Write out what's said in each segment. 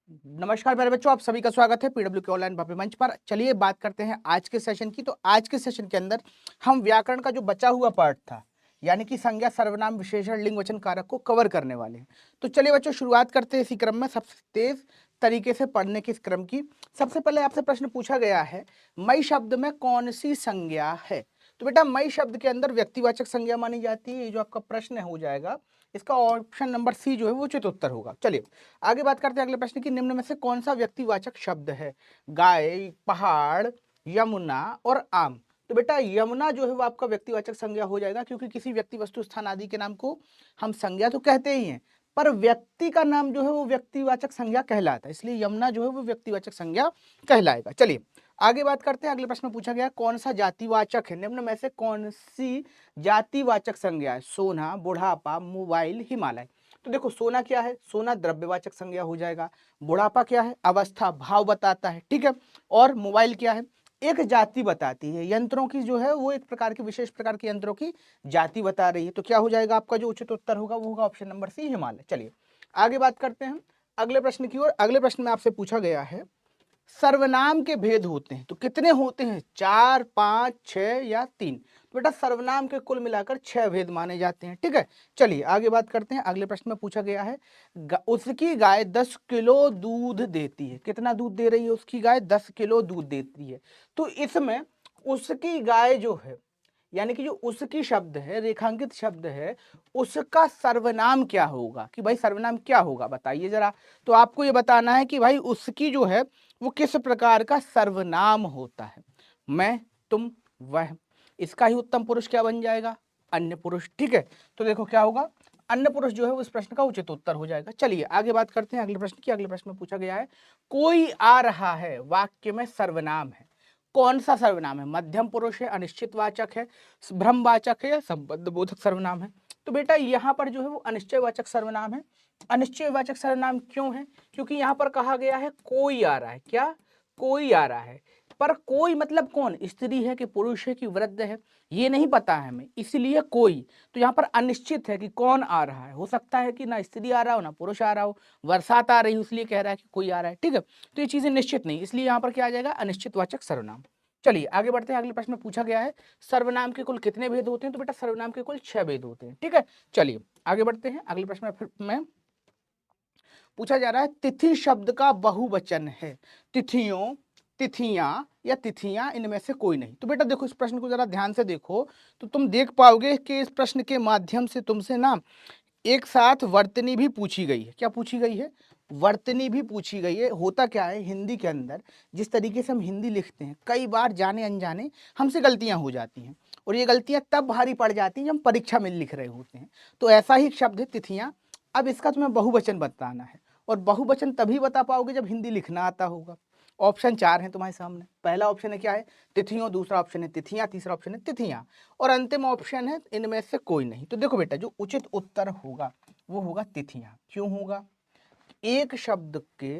नमस्कार प्यारे बच्चों, आप सभी का स्वागत है पीडब्ल्यू के ऑनलाइन भव्य मंच पर। चलिए बात करते हैं आज के सेशन की। तो आज के सेशन के अंदर हम व्याकरण का जो बचा हुआ पार्ट था, यानी कि संज्ञा, सर्वनाम, विशेषण, लिंग, वचन, कारक को कवर करने वाले हैं। तो चलिए बच्चों, शुरुआत करते हैं इसी क्रम में, सबसे तेज तरीके से पढ़ने के इस क्रम की। सबसे पहले आपसे प्रश्न पूछा गया है, मई शब्द में कौन सी संज्ञा है? तो बेटा, मई शब्द के अंदर व्यक्तिवाचक संज्ञा मानी जाती है। ये जो आपका प्रश्न हो जाएगा, इसका ऑप्शन नंबर सी जो है वो उचित उत्तर होगा। चलिए आगे बात करते हैं अगले प्रश्न की। निम्न में से कौन सा व्यक्तिवाचक शब्द है? गाय, पहाड़, यमुना और आम। तो बेटा, यमुना जो है वो आपका व्यक्तिवाचक संज्ञा हो जाएगा, क्योंकि किसी व्यक्ति, वस्तु, स्थान आदि के नाम को हम संज्ञा तो कहते ही हैं, पर व्यक्ति का नाम जो है वो व्यक्तिवाचक संज्ञा कहलाता है, इसलिए यमुना जो है वो व्यक्तिवाचक संज्ञा कहलाएगा। चलिए आगे बात करते हैं। अगले प्रश्न में पूछा गया, कौन सा जातिवाचक है? निम्न में से कौन सी जातिवाचक संज्ञा है? सोना, बुढ़ापा, मोबाइल, हिमालय। तो देखो, सोना क्या है? सोना द्रव्यवाचक संज्ञा हो जाएगा। बुढ़ापा क्या है? अवस्था, भाव बताता है, ठीक है। और मोबाइल क्या है? एक जाति बताती है, यंत्रों की जो है वो एक प्रकार की, विशेष प्रकार के यंत्रों की जाति बता रही है। तो क्या हो जाएगा आपका जो उचित उत्तर होगा? वो होगा ऑप्शन नंबर सी, हिमालय। चलिए आगे बात करते हैं अगले प्रश्न की ओर। अगले प्रश्न में आपसे पूछा गया है, सर्वनाम के भेद होते हैं तो कितने होते हैं? 4, 5, 6 या 3? तो बेटा, सर्वनाम के कुल मिलाकर 6 भेद माने जाते हैं, ठीक है। चलिए आगे बात करते हैं। अगले प्रश्न में पूछा गया है, उसकी गाय 10 किलो दूध देती है। कितना दूध दे रही है उसकी गाय? 10 किलो दूध देती है। तो इसमें उसकी गाय जो है, यानी कि जो उसकी शब्द है, रेखांकित शब्द है, उसका सर्वनाम क्या होगा? कि भाई सर्वनाम क्या होगा, बताइए जरा। तो आपको ये बताना है कि भाई उसकी जो है वो किस प्रकार का सर्वनाम होता है। मैं, तुम, वह। इसका ही उत्तम पुरुष क्या बन जाएगा? अन्य पुरुष, ठीक है। तो देखो क्या होगा, अन्य पुरुष जो है उस प्रश्न का उचित उत्तर हो जाएगा। चलिए आगे बात करते हैं अगले प्रश्न की। अगले प्रश्न में पूछा गया है, कोई आ रहा है वाक्य में सर्वनाम है। कौन सा सर्वनाम है? मध्यम पुरुष है, अनिश्चितवाचक है, भ्रमवाचक है या संबंध बोधक सर्वनाम है? तो बेटा, यहाँ पर जो है वो अनिश्चयवाचक सर्वनाम है। अनिश्चयवाचक सर्वनाम क्यों है? क्योंकि यहाँ पर कहा गया है कोई आ रहा है। क्या? कोई आ रहा है। पर कोई मतलब कौन? स्त्री है कि पुरुष है कि वृद्ध है, ये नहीं पता है हमें, इसलिए कोई। तो यहाँ पर अनिश्चित है कि कौन आ रहा है। हो सकता है कि ना स्त्री आ रहा हो ना पुरुष आ रहा हो, बरसात आ रही हो इसलिए कह रहा है कि कोई आ रहा है, ठीक है। तो ये चीजें निश्चित नहीं, इसलिए यहाँ पर क्या आ जाएगा? अनिश्चितवाचक सर्वनाम। चलिए आगे बढ़ते हैं। अगले प्रश्न में पूछा गया है, सर्वनाम के कुल कितने भेद होते हैं? तो बेटा, सर्वनाम के कुल 6 भेद होते हैं, ठीक है। चलिए आगे बढ़ते हैं। अगले प्रश्न में फिर में पूछा जा रहा है, तिथि शब्द का बहुवचन है। तिथियों, तिथियां या तिथियां, इनमें से कोई नहीं। तो बेटा देखो, इस प्रश्न को जरा ध्यान से देखो तो तुम देख पाओगे कि इस प्रश्न के माध्यम से तुमसे ना एक साथ वर्तनी भी पूछी गई है। क्या पूछी गई है? वर्तनी भी पूछी गई है। होता क्या है, हिंदी के अंदर जिस तरीके से हम हिंदी लिखते हैं, कई बार जाने अनजाने हमसे गलतियां हो जाती हैं, और ये गलतियां तब भारी पड़ जाती हैं जब हम परीक्षा में लिख रहे होते हैं। तो ऐसा ही एक शब्द है तिथियां। अब इसका तुम्हें बहुवचन बताना है, और बहुवचन तभी बता पाओगे जब हिंदी लिखना आता होगा। ऑप्शन 4 है तुम्हारे सामने। पहला ऑप्शन है क्या है? तिथियों। दूसरा ऑप्शन है तिथियां। तीसरा ऑप्शन है तिथियां। और अंतिम ऑप्शन है इनमें से कोई नहीं। तो देखो बेटा, जो उचित उत्तर होगा वो होगा तिथियां। क्यों होगा? एक शब्द के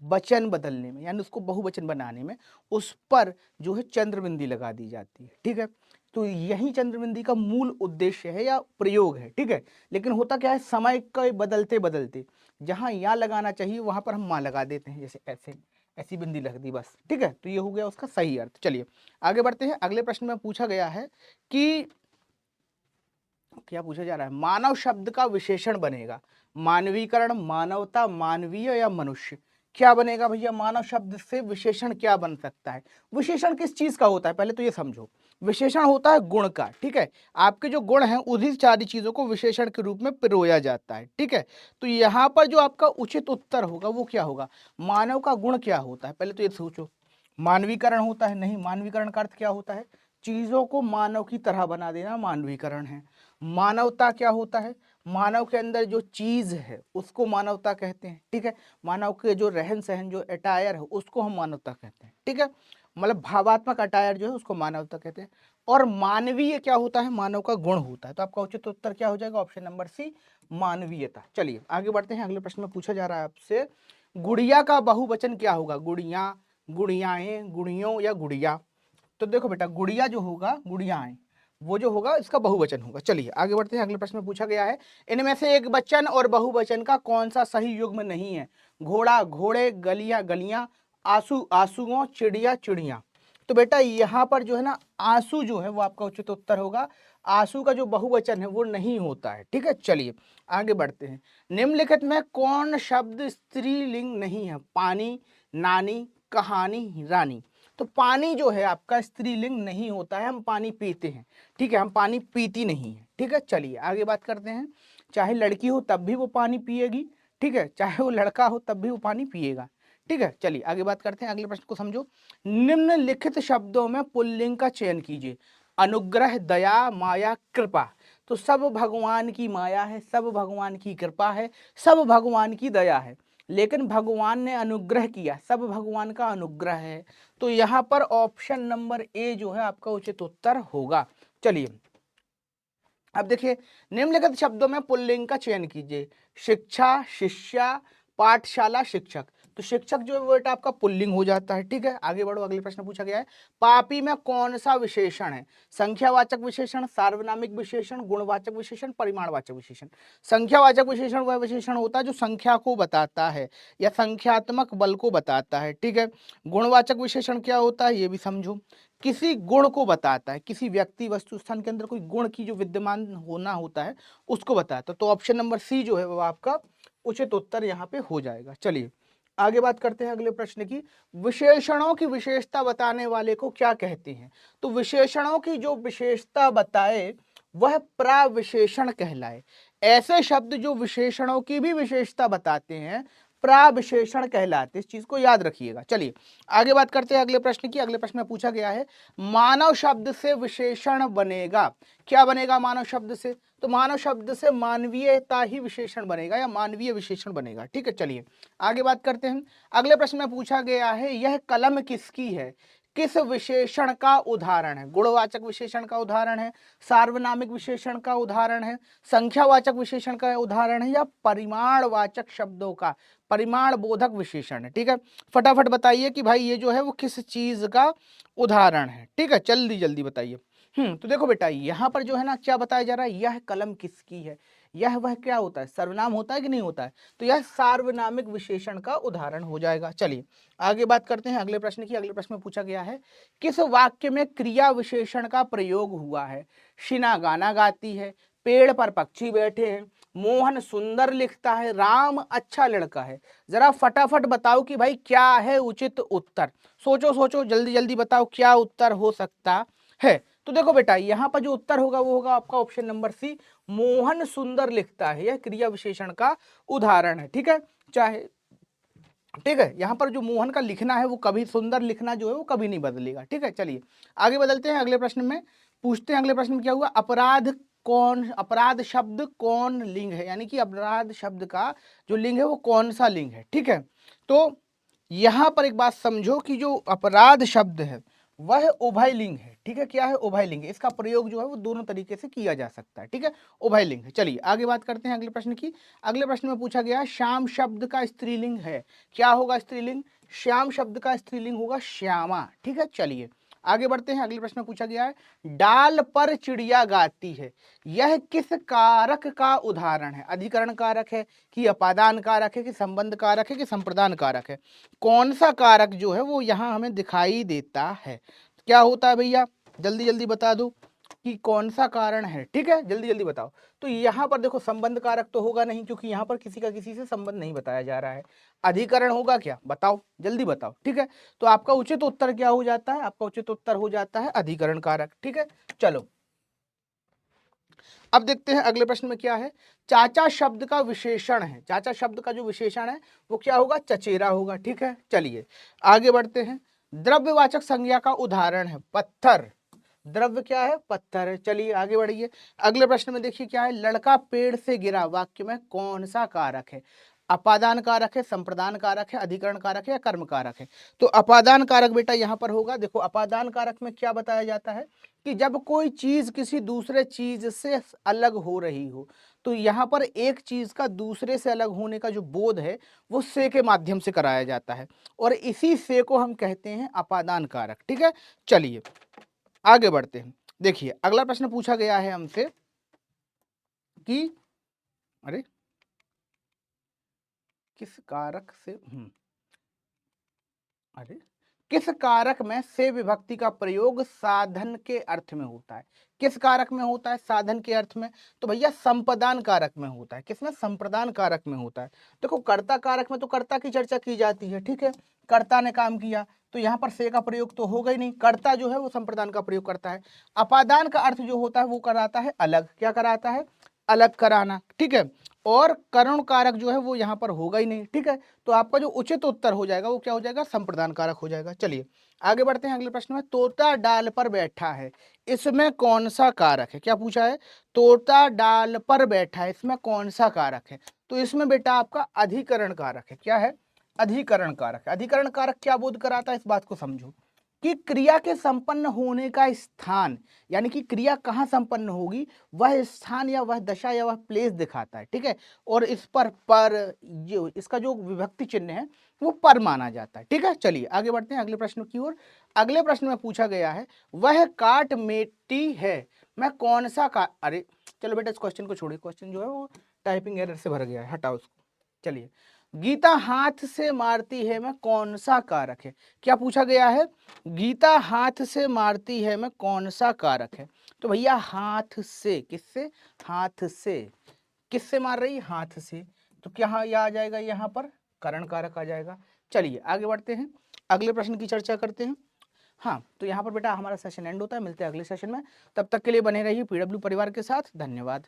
वचन बदलने में, यानी उसको बहुवचन बनाने में, उस पर जो है चंद्रबिंदी लगा दी जाती है, ठीक है। तो यही चंद्रबिंदी का मूल उद्देश्य है या प्रयोग है, ठीक है। लेकिन होता क्या है, समय के बदलते बदलते जहां या लगाना चाहिए वहां पर हम मां लगा देते हैं, जैसे ऐसे ऐसी बिंदी लग दी बस, ठीक है। तो ये हो गया उसका सही अर्थ। चलिए आगे बढ़ते हैं। अगले प्रश्न में पूछा गया है कि क्या पूछा जा रहा है, मानव शब्द का विशेषण बनेगा। मानवीकरण, मानवता, मानवीय या मनुष्य, क्या बनेगा भैया? मानव शब्द से विशेषण क्या बन सकता है? विशेषण किस चीज का होता है, पहले तो ये समझो। विशेषण होता है गुण का, ठीक है। आपके जो गुण हैं उन्हीं सारी चीजों को विशेषण के रूप में पिरोया जाता है, ठीक है। तो यहाँ पर जो आपका उचित उत्तर होगा वो क्या होगा? मानव का गुण क्या होता है, पहले तो ये सोचो। मानवीकरण होता है? नहीं। मानवीकरण का अर्थ क्या होता है? चीजों को मानव की तरह बना देना मानवीकरण है। मानवता क्या होता है? मानव के अंदर जो चीज है उसको मानवता कहते हैं, ठीक है। मानव के जो रहन सहन, जो अटायर है, उसको हम मानवता कहते हैं, ठीक है। मतलब भावात्मक अटायर जो है उसको मानवता कहते हैं। और मानवीय क्या होता है? मानव का गुण होता है। तो आपका उचित उत्तर क्या हो जाएगा? ऑप्शन नंबर सी, मानवीयता। चलिए आगे बढ़ते हैं। अगले प्रश्न में पूछा जा रहा है आपसे, गुड़िया का बहुवचन क्या होगा? गुड़िया, गुड़ियाएं, गुड़ियों या गुड़िया? तो देखो बेटा, गुड़िया जो होगा, गुड़ियाएं, वो जो होगा इसका बहुवचन होगा। चलिए आगे बढ़ते हैं, अगले प्रश्न में पूछा गया है इनमें से एक वचन और बहुवचन का कौन सा सही युग्म नहीं है? घोड़ा घोड़े, गलियां गलियां, आंसू आंसुओं, चिड़िया चिड़िया। तो बेटा यहाँ पर जो है ना आंसू जो है वो आपका उचित उत्तर होगा। आंसू का जो बहुवचन है वो नहीं होता है, ठीक है। चलिए आगे बढ़ते हैं, निम्नलिखित में कौन शब्द स्त्रीलिंग नहीं है? पानी, नानी, कहानी, रानी। तो पानी जो है आपका स्त्रीलिंग नहीं होता है, हम पानी पीते हैं, ठीक है, हम पानी पीती नहीं है, ठीक है। चलिए आगे बात करते हैं, चाहे लड़की हो तब भी वो पानी पिएगी, ठीक है, चाहे वो लड़का हो तब भी वो पानी पिएगा, ठीक है। चलिए आगे बात करते हैं, अगले प्रश्न को समझो, निम्नलिखित शब्दों में पुल्लिंग का चयन कीजिए। अनुग्रह, दया, माया, कृपा। तो सब भगवान की माया है, सब भगवान की कृपा है, सब भगवान की दया है, लेकिन भगवान ने अनुग्रह किया, सब भगवान का अनुग्रह है। तो यहाँ पर ऑप्शन नंबर ए जो है आपका उचित उत्तर होगा। चलिए अब देखिए, निम्नलिखित शब्दों में पुल्लिंग का चयन कीजिए। शिक्षा, शिष्या, पाठशाला, शिक्षक। तो शिक्षक जो है वो बेटा आपका पुल्लिंग हो जाता है, ठीक है। आगे बढ़ो, अगले प्रश्न पूछा गया है, पापी में कौन सा विशेषण है? संख्यावाचक विशेषण, सार्वनामिक विशेषण, गुणवाचक विशेषण, परिमाणवाचक विशेषण। संख्यावाचक विशेषण वह विशेषण होता है जो संख्या को बताता है या संख्यात्मक बल को बताता है, ठीक है। गुणवाचक विशेषण क्या होता है ये भी समझो, किसी गुण को बताता है, किसी व्यक्ति वस्तु स्थान के अंदर कोई गुण की जो विद्यमान होना होता है उसको बताता है। तो ऑप्शन नंबर सी जो है वो आपका उचित उत्तर यहाँ पे हो जाएगा। चलिए आगे बात करते हैं अगले प्रश्न की, विशेषणों की विशेषता बताने वाले को क्या कहते हैं? तो विशेषणों की जो विशेषता बताए वह प्राविशेषण कहलाए। ऐसे शब्द जो विशेषणों की भी विशेषता बताते हैं प्राविशेषण कहलाते, इस चीज को याद रखिएगा। चलिए आगे बात करते हैं अगले प्रश्न की, अगले प्रश्न में पूछा गया है, मानव शब्द से विशेषण बनेगा, क्या बनेगा मानव शब्द से? तो मानव शब्द से मानवीयता ही विशेषण बनेगा या मानवीय विशेषण बनेगा, ठीक है। चलिए आगे बात करते हैं, अगले प्रश्न में पूछा गया है, यह कलम किसकी है? किस विशेषण का उदाहरण है? गुणवाचक विशेषण का उदाहरण है, सार्वनामिक विशेषण का उदाहरण है, संख्यावाचक विशेषण का उदाहरण है, या परिमाणवाचक शब्दों का परिमाण बोधक विशेषण है, ठीक है। फटाफट बताइए कि भाई ये जो है वो किस चीज का उदाहरण है, ठीक है, जल्दी जल्दी बताइए। तो देखो बेटा यहाँ पर जो है ना क्या बताया जा रहा है, यह कलम किसकी है, यह वह क्या होता है, सर्वनाम होता है कि नहीं होता है? तो यह सार्वनामिक विशेषण का उदाहरण हो जाएगा। चलिए आगे बात करते हैं अगले प्रश्न की, अगले प्रश्न में पूछा गया है, किस वाक्य में क्रिया विशेषण का प्रयोग हुआ है? शीना गाना गाती है, पेड़ पर पक्षी बैठे हैं, मोहन सुंदर लिखता है, राम अच्छा लड़का है। जरा फटाफट बताओ कि भाई क्या है उचित उत्तर, सोचो सोचो जल्दी जल्दी बताओ क्या उत्तर हो सकता है। तो देखो बेटा यहाँ पर जो उत्तर होगा वो होगा आपका ऑप्शन नंबर सी, मोहन सुंदर लिखता है, यह क्रिया विशेषण का उदाहरण है, ठीक है। चाहे ठीक है, यहाँ पर जो मोहन का लिखना है वो कभी, सुंदर लिखना जो है वो कभी नहीं बदलेगा, ठीक है। चलिए आगे बदलते हैं, अगले प्रश्न में पूछते हैं, अगले प्रश्न में क्या हुआ, अपराध कौन, अपराध शब्द कौन लिंग है, यानी कि अपराध शब्द का जो लिंग है वो कौन सा लिंग है, ठीक है। तो यहाँ पर एक बात समझो कि जो अपराध शब्द है वह उभय लिंग है, ठीक है। क्या है? उभय लिंग है, इसका प्रयोग जो है वो दोनों तरीके से किया जा सकता है, ठीक है, उभय लिंग है। चलिए आगे बात करते हैं अगले प्रश्न की, अगले प्रश्न में पूछा गया श्याम शब्द का स्त्रीलिंग है, क्या होगा स्त्रीलिंग? श्याम शब्द का स्त्रीलिंग होगा श्यामा, ठीक है। चलिए आगे बढ़ते हैं, अगले प्रश्न में पूछा गया है, डाल पर चिड़िया गाती है, यह किस कारक का उदाहरण है? अधिकरण कारक है कि अपादान कारक है कि संबंध कारक है कि संप्रदान कारक है? कौन सा कारक जो है वो यहाँ हमें दिखाई देता है? क्या होता है भैया, जल्दी जल्दी बता दो कि कौन सा कारण है, ठीक है, जल्दी जल्दी बताओ। तो यहाँ पर देखो संबंध कारक तो होगा नहीं, क्योंकि यहाँ पर किसी का किसी से संबंध नहीं बताया जा रहा है। अधिकरण होगा क्या, बताओ जल्दी बताओ, ठीक है। तो आपका उचित उत्तर क्या हो जाता है? आपका उचित उत्तर हो जाता है अधिकरण कारक, ठीक है। चलो अब देखते हैं अगले प्रश्न में क्या है, चाचा शब्द का विशेषण है, चाचा शब्द का जो विशेषण है वो क्या होगा? चचेरा होगा, ठीक है। चलिए आगे बढ़ते हैं, द्रव्यवाचक संज्ञा का उदाहरण है पत्थर, द्रव्य क्या है? पत्थर है। चलिए आगे बढ़िए, अगले प्रश्न में देखिए क्या है, लड़का पेड़ से गिरा वाक्य में कौन सा कारक है? अपादान कारक है, संप्रदान कारक है, अधिकरण कारक है या कर्म कारक है? तो अपादान कारक बेटा यहाँ पर होगा। देखो अपादान कारक में क्या बताया जाता है कि जब कोई चीज किसी दूसरे चीज से अलग हो रही हो, तो यहाँ पर एक चीज का दूसरे से अलग होने का जो बोध है वो से के माध्यम से कराया जाता है, और इसी से को हम कहते हैं अपादान कारक, ठीक है। चलिए आगे बढ़ते हैं, देखिए अगला प्रश्न पूछा गया है हमसे कि अरे किस कारक से अरे किस कारक में से विभक्ति का प्रयोग साधन के अर्थ में होता है? किस कारक में होता है? साधन के अर्थ में। तो भैया संप्रदान कारक में होता है। किसमें? संप्रदान कारक में होता है। देखो कर्ता कारक में तो कर्ता की चर्चा की जाती है, ठीक है, कर्ता ने काम किया तो यहाँ पर से का प्रयोग तो होगा ही नहीं, कर्ता जो है वो संप्रदान का प्रयोग करता है। अपादान का अर्थ जो होता है वो कराता है अलग। क्या कराता है? अलग कराना, ठीक है। और करण कारक जो है वो यहाँ पर होगा ही नहीं, ठीक है। तो आपका जो उचित उत्तर हो जाएगा वो क्या हो जाएगा? संप्रदान कारक हो जाएगा। चलिए आगे बढ़ते हैं अगले प्रश्न में। तोता डाल पर बैठा है, इसमें कौन सा कारक है? क्या पूछा है? तोता डाल पर बैठा है, इसमें कौन सा कारक है? तो इसमें बेटा आपका अधिकरण कारक है। क्या है? अधिकरण कारक है। अधिकरण कारक क्या बोध कराता है? इस बात को समझो कि क्रिया के संपन्न होने का स्थान, यानी कि क्रिया कहाँ संपन्न होगी, वह स्थान या वह दशा या वह प्लेस दिखाता है, ठीक है। और इस पर जो इसका जो विभक्ति चिन्ह है वो पर माना जाता है, ठीक है। चलिए आगे बढ़ते हैं अगले प्रश्न की ओर। अगले प्रश्न में पूछा गया है वह काट मेटी है, मैं कौन सा का अरे चलो बेटा इस क्वेश्चन को छोड़िए, क्वेश्चन जो है वो टाइपिंग एरर से भर गया है, हटाओ उसको। चलिए गीता हाथ से मारती है, मैं कौन सा कारक है? क्या पूछा गया है? गीता हाथ से मारती है, मैं कौन सा कारक है? तो भैया हाथ से, किससे? हाथ से। किससे मार रही? हाथ से। तो क्या यह आ जाएगा? यहाँ पर करण कारक आ जाएगा। चलिए आगे बढ़ते हैं, अगले प्रश्न की चर्चा करते हैं। हाँ तो यहाँ पर बेटा हमारा सेशन एंड होता है, मिलते हैं अगले सेशन में। तब तक के लिए बने रहिए पीडब्ल्यू परिवार के साथ। धन्यवाद।